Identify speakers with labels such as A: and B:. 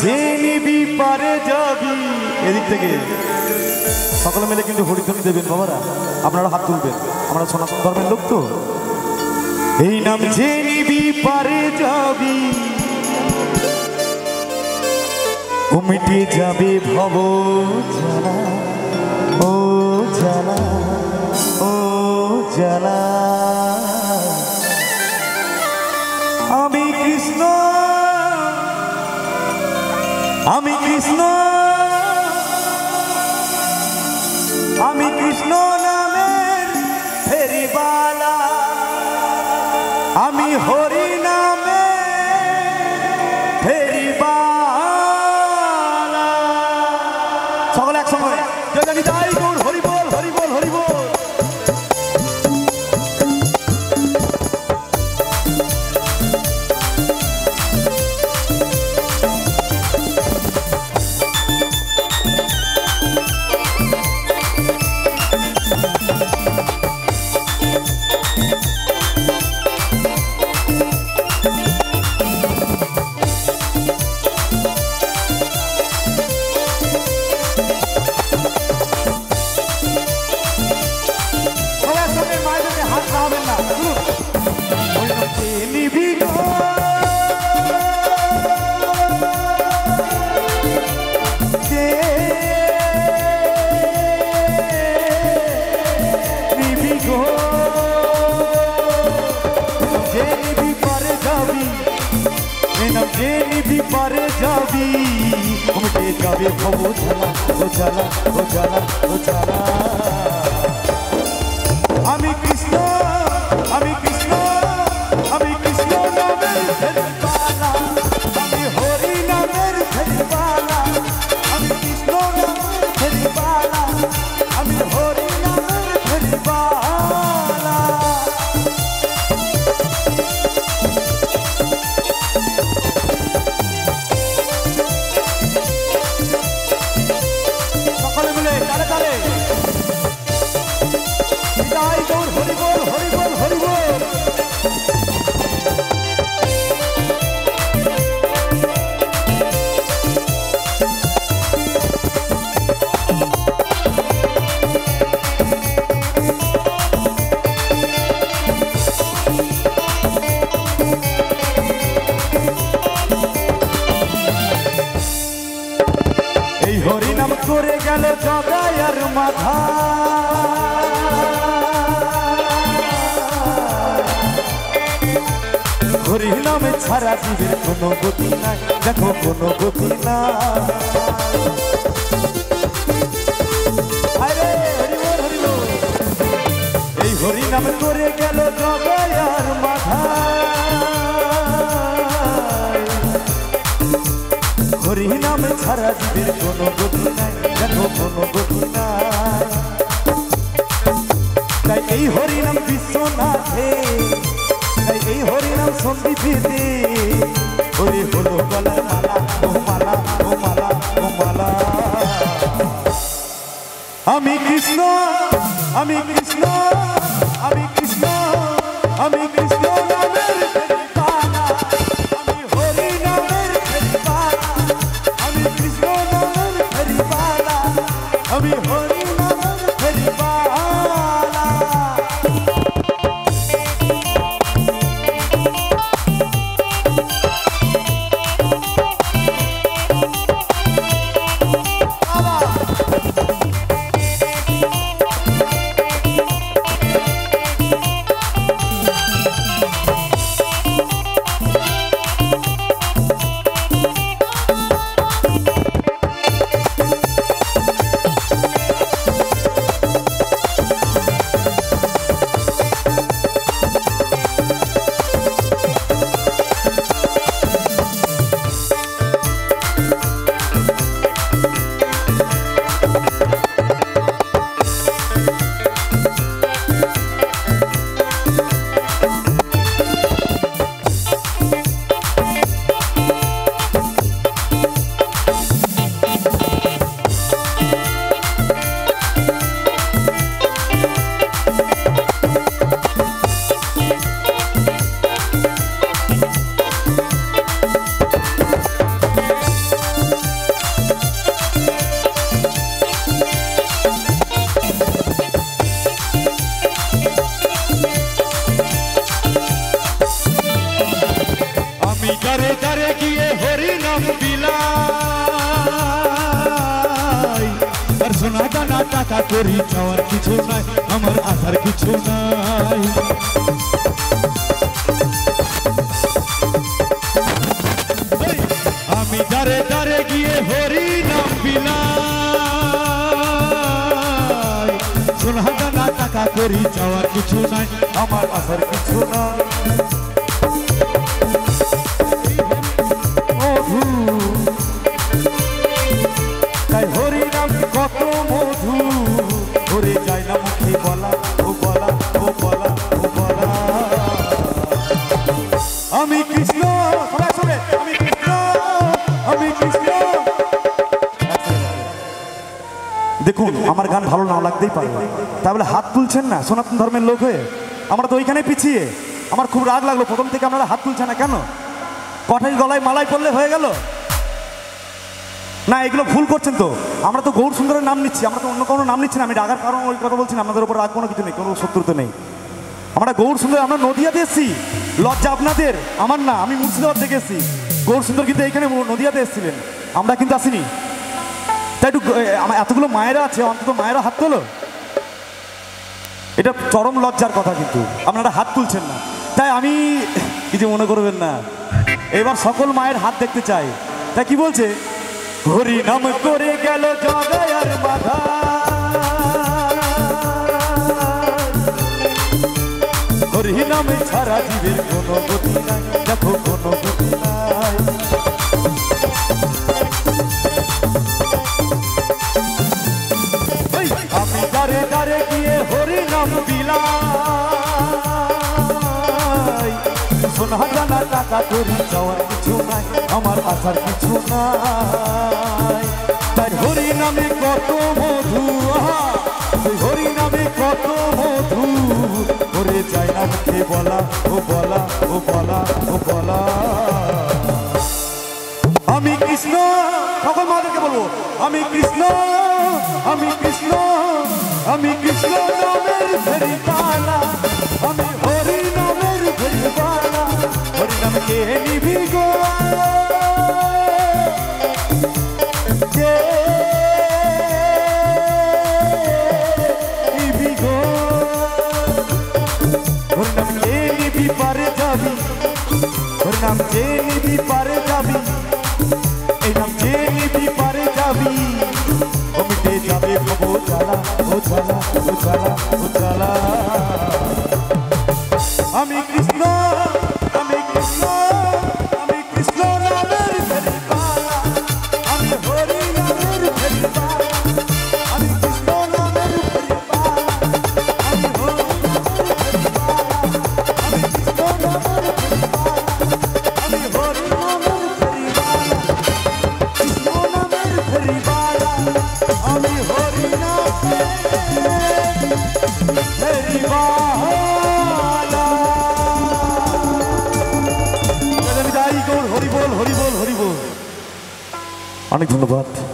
A: যে নিবি পারে যাবি। এদিক থেকে সকলে মিলে কিন্তু হরিধ্বনি দেবেন বাবারা, আপনারা হাত তুলবেন, আমরা সনাতন ধর্মের লোক তো। এই নাম যে নিবি পারে যাবি, ও মিটে যাবে ভব জ্বালা, ও জ্বালা, ও জ্বালা। আমি কৃষ্ণ, আমি কৃষ্ণ, আমি কৃষ্ণ নামের ফেরিবালা, আমি হরি নামে ফেরিবালা। সকলে একসঙ্গে জয় নিতাই গৌর হরি বল, হরি বল, হরি বল। যাবে ভব জ্বালা, ও জ্বালা, ও জ্বালা, ও জ্বালা। আমি কৃষ্ণ, আমি কৃষ্ণ, আমি কৃষ্ণ নামের ফেরিবালা, আমি হরি নামের ফেরিবালা, আমি কৃষ্ণ নামের ফেরিবালা, আমি হরি নামের ফেরিবালা। হরিনাম করে গেল জগায়ার মাথা, হরিনামে ছাড়া জীবের কোনো গতি নাই, দেখো কোনো গতি নাই। এই হরিনাম করে গেল জগায়ার মাথা, হরি নামে ছাড়া জীবের কোনো গতি নাই, দেখো কোনো গতি নাই। তাই এই হরিনাম বিশ্বনাথে, তাই এই হরিনাম সন্দীপেতে, ওরে হলো গলার মালা, ও মালা, ও মালা, ও মালা। আমি কৃষ্ণ, আমি কৃষ্ণ, আমি কৃষ্ণ, আমি কৃষ্ণ নামের ফেরিবালা, আমি হরি নামের ফেরিবালা, আমি কৃষ্ণ নামের ফেরিবালা, আমি হরি নামের ফেরিবালা।
B: নাই আর সোনা দানা টাকা করি চাওয়ার কিছু নাই আমার আসার কিছু নাই আমি দারে দারে গিয়ে হরি নাম বিলাই সোনা দানা টাকা করি চাওয়ার কিছু নাই
A: আমার আসার কিছু নাই তাই হরি নাম কত মধু হরে যায় না মুখে বলা ও বলা ও বলা ও বলা আমি কৃষ্ণ সবাই শুনে আমি কৃষ্ণ আমি কৃষ্ণ দেখুন আমার গান ভালো না লাগতেই পারে তাই বলে হাত তুলছেন না সনাতন ধর্মের লোক হয়ে আমরা তো ওইখানে পিছিয়ে আমার খুব রাগ লাগলো প্রথম থেকে আপনারা হাত তুলছেন না কেন কটাই গলায় মালাই পড়লে হয়ে গেল না এগুলো ভুল করছেন তো আমরা তো গৌর সুন্দরের নাম নিচ্ছি আমরা তো অন্য কোনো নাম নিচ্ছি না আমি রাগার কারণ ওই কথা বলছি না আপনাদের উপর রাগ কোনো কিছু নেই কোনো শত্রুতা নেই আমরা গৌর সুন্দর আমরা নদিয়াতে এসেছি লজ্জা আপনাদের আমার না আমি মুর্শিদাবাদ থেকে এসেছি গৌর সুন্দর কিন্তু এইখানে নদিয়াতে এসেছিলেন আমরা কিন্তু আসিনি তাই একটু আমার এতগুলো মায়েরা আছে অন্তত মায়েরা হাত তোলো এটা চরম লজ্জার কথা কিন্তু আপনারা হাত তুলছেন না তাই আমি কিছু মনে করবেন না এবার সকল মায়ের হাত দেখতে চাই তাই কি বলছে হরি নাম করে গেল জগায়ার বাধা হরি নামে ছাড়া জীবের কোনো গতি নাই দেখো কোনো গতি নাই আমি দারে দারে গিয়ে হরি নাম বিলাই সোনা জানা টাকা করি যাওয়ার কিছু নাই আমার আসার কিছু নাই তাই হরি নামে কত মধু হরি নামে কত মধু হরে যায় না মুখে বলা ও বলা ও বলা ও বলা আমি কৃষ্ণ সকল মাদেরকে বলবো আমি কৃষ্ণ আমি কৃষ্ণ আমি কৃষ্ণ নামের ফেরিওয়ালা আমি হরি নামের ফেরিওয়ালা হরি নামকে নিবি গো নিবি গো হরি নামকে নিবি পারে যাবি হরি নাম যে নিবি পারে যাবি এই নাম যে নিবি পারে যাবি মিটে যাবে ও জ্বালা ও জ্বালা ও জ্বালা ও জ্বালা আমি কৃষ্ণ আমি কৃষ্ণ আমি কৃষ্ণ নামের ফেরিওয়ালা আমি হরি নামের ফেরিওয়ালা আমি কৃষ্ণ নামের ফেরিওয়ালা আমি হরি নামের ফেরিওয়ালা আমি কৃষ্ণ নামের ফেরিওয়ালা আমি হরি নামের ফেরিওয়ালা কৃষ্ণ নামের ফেরিওয়ালা আমি হরি নামের ফেরিওয়ালা হরি বল হরি বল হরি বল অনেক ধন্যবাদ।